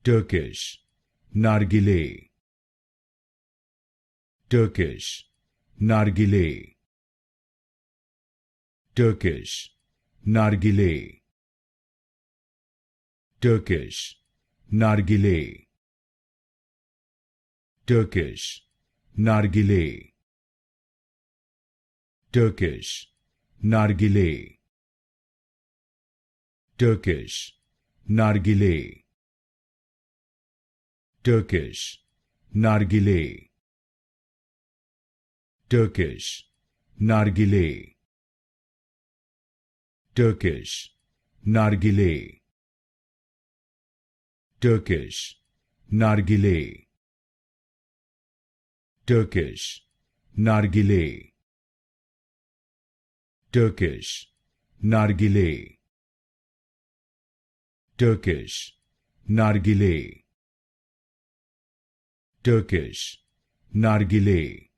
Turkish, Nargile, Turkish, Nargile, Turkish, Nargile, Turkish, Nargile, Turkish, Nargile, Turkish, Nargile, Turkish, Nargile, Turkish, Nargile, Turkish, Nargile, Turkish, Nargile, Turkish, Nargile, Turkish, Nargile, Turkish, Nargile, Turkish, Nargile, Turkish, Nargile,